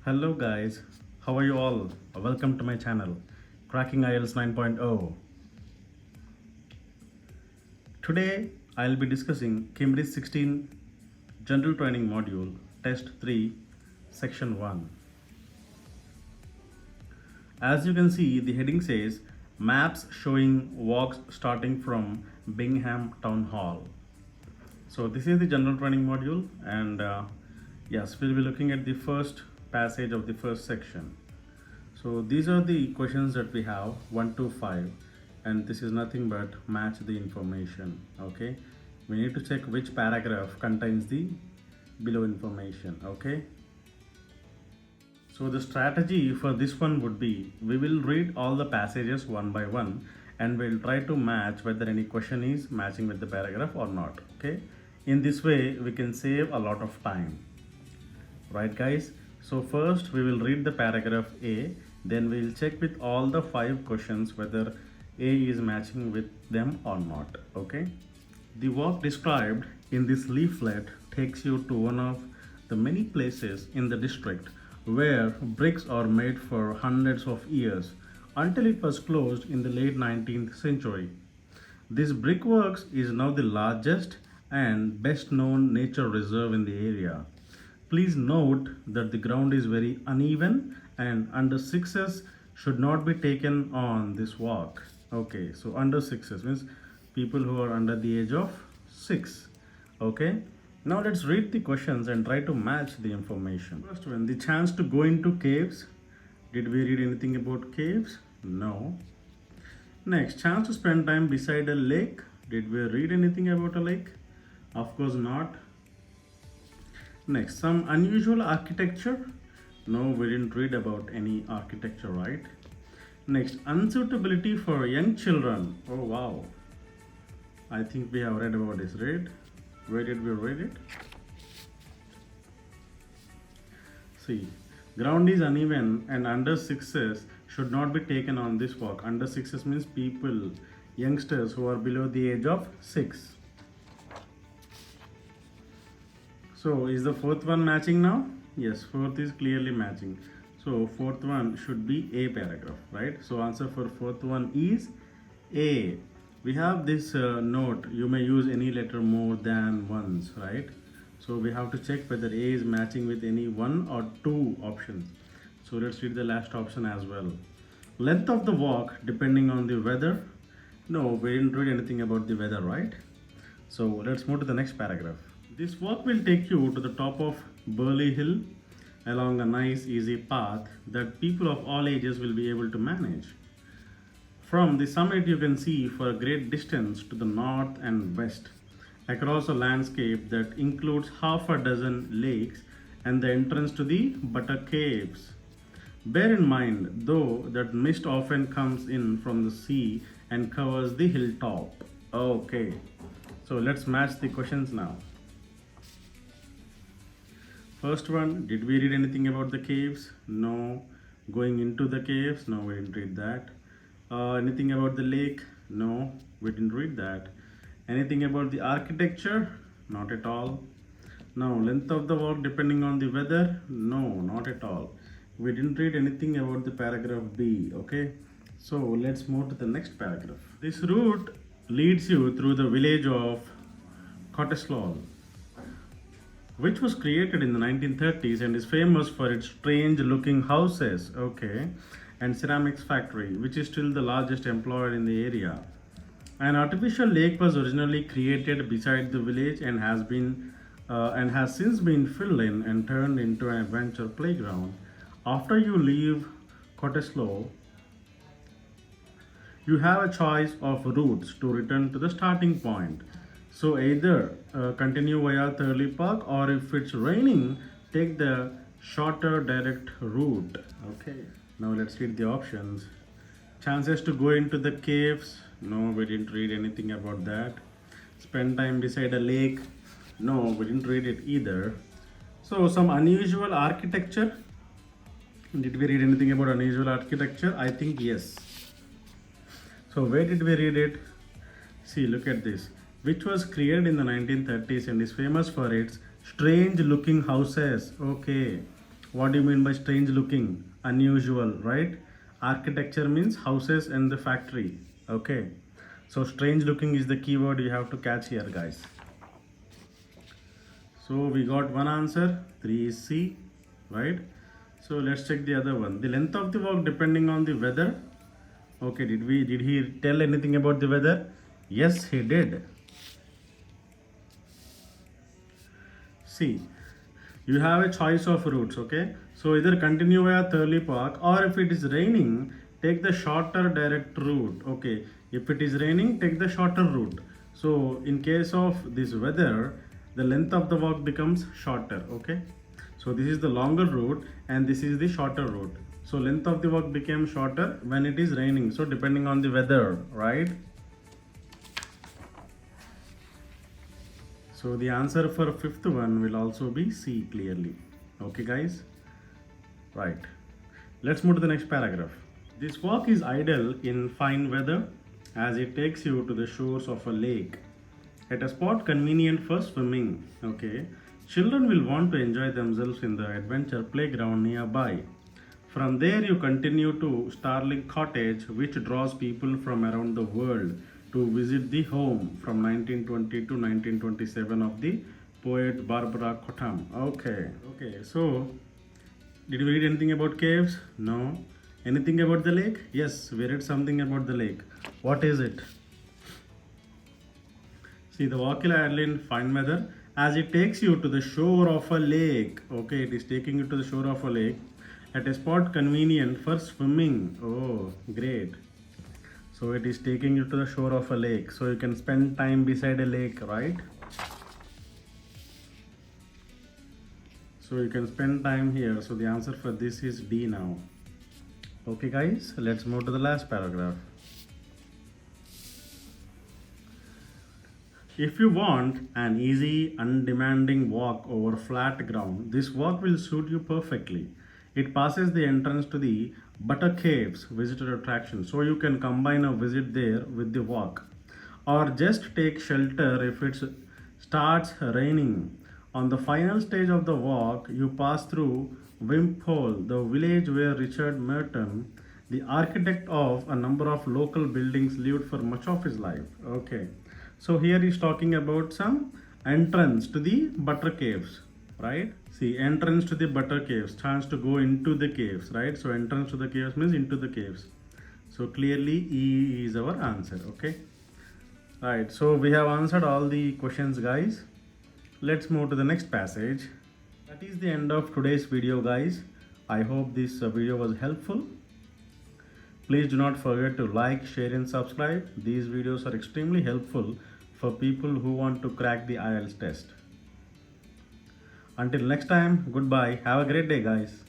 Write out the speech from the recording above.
Hello guys, how are you all? Welcome to my channel, Cracking IELTS 9.0. Today I'll be discussing Cambridge 16 General Training Module, Test 3, Section 1. As you can see, the heading says Maps showing walks starting from Bingham Town Hall. So this is the general training module, and yes, we'll be looking at the first passage of the first section. So these are the questions that we have 1 to 5, and this is nothing but match the information. Okay, we need to check which paragraph contains the below information. Okay, so the strategy for this one would be we will read all the passages one by one and we'll try to match whether any question is matching with the paragraph or not. Okay, in this way we can save a lot of time, right guys? So first we will read the paragraph A, then we will check with all the 5 questions whether A is matching with them or not. Okay, the walk described in this leaflet takes you to one of the many places in the district where bricks are made for hundreds of years until it was closed in the late 19th century. This brickworks is now the largest and best known nature reserve in the area. Please note that the ground is very uneven and under 6s should not be taken on this walk. Okay, so under 6s means people who are under the age of 6. Okay, now let's read the questions and try to match the information. First one, the chance to go into caves. Did we read anything about caves? No. Next, chance to spend time beside a lake. Did we read anything about a lake? Of course not. Next, some unusual architecture. No, we didn't read about any architecture, right? Next, unsuitability for young children. Oh wow, I think we have read about this, right? Where did we read it? See, ground is uneven and under 6s should not be taken on this walk. Under 6s means people, youngsters who are below the age of 6. So is the fourth one matching now? Yes, fourth is clearly matching. So fourth one should be A paragraph, right? So answer for fourth one is A. We have this note, you may use any letter more than once, right? So we have to check whether A is matching with any 1 or 2 options. So let's read the last option as well. Length of the walk depending on the weather. No, we didn't read anything about the weather, right? So let's move to the next paragraph. This walk will take you to the top of Burley Hill along a nice easy path that people of all ages will be able to manage. From the summit you can see for a great distance to the north and west across a landscape that includes half a dozen lakes and the entrance to the Butter Caves. Bear in mind though that mist often comes in from the sea and covers the hilltop. Okay, so let's match the questions now. First one, did we read anything about the caves? No. Going into the caves? No, we didn't read that. Anything about the lake? No, we didn't read that. Anything about the architecture? Not at all. Now, length of the walk depending on the weather? No, not at all. We didn't read anything about the paragraph B. Okay, so let's move to the next paragraph. This route leads you through the village of Cottesloe, which was created in the 1930s and is famous for its strange looking houses, okay, and ceramics factory, which is still the largest employer in the area. An artificial lake was originally created beside the village and has since been filled in and turned into an adventure playground. After you leave Cottesloe, you have a choice of routes to return to the starting point. So either continue via Thurley Park, or if it's raining, take the shorter direct route. Okay, now let's read the options. Chances to go into the caves? No, we didn't read anything about that. Spend time beside a lake? No, we didn't read it either. So some unusual architecture? Did we read anything about unusual architecture? I think yes. So where did we read it? See, look at this. Which was created in the 1930s and is famous for its strange looking houses. Okay, What do you mean by strange looking? Unusual, right? Architecture means houses and the factory. Okay. So strange looking is the keyword you have to catch here, guys. So we got one answer, 3 is C, right? So let's check the other one. The length of the walk depending on the weather. Okay, did he tell anything about the weather? Yes, he did. See, you have a choice of routes, okay? So either continue via Thurley Park, or if it is raining, take the shorter direct route, okay? If it is raining, take the shorter route. So in case of this weather, the length of the walk becomes shorter, okay? So this is the longer route and this is the shorter route. So length of the walk became shorter when it is raining. So depending on the weather, right? So the answer for fifth one will also be C clearly. Okay guys? Right. Let's move to the next paragraph. This walk is ideal in fine weather as it takes you to the shores of a lake at a spot convenient for swimming. Okay. Children will want to enjoy themselves in the adventure playground nearby. From there you continue to Starling Cottage, which draws people from around the world to visit the home from 1920 to 1927 of the poet Barbara Cotham. Okay, so did we read anything about caves? No. Anything about the lake? Yes, we read something about the lake. What is it? See, the walk is ideal in fine weather as it takes you to the shore of a lake. Okay, it is taking you to the shore of a lake at a spot convenient for swimming. Oh, great. So it is taking you to the shore of a lake. So you can spend time beside a lake, right? So you can spend time here. So the answer for this is D now. Okay guys, let's move to the last paragraph. If you want an easy, undemanding walk over flat ground, this walk will suit you perfectly. It passes the entrance to the Butter Caves visitor attraction, so you can combine a visit there with the walk. Or just take shelter if it starts raining. On the final stage of the walk, you pass through Wimpole, the village where Richard Merton, the architect of a number of local buildings, lived for much of his life. Okay. So here he's talking about some entrance to the Butter Caves, right? See, entrance to the Butter Caves, chance to go into the caves, right? So entrance to the caves means into the caves. So clearly E is our answer, okay? Right, so we have answered all the questions, guys. Let's move to the next passage. That is the end of today's video, guys. I hope this video was helpful. Please do not forget to like, share and subscribe. These videos are extremely helpful for people who want to crack the IELTS test. Until next time, goodbye. Have a great day, guys.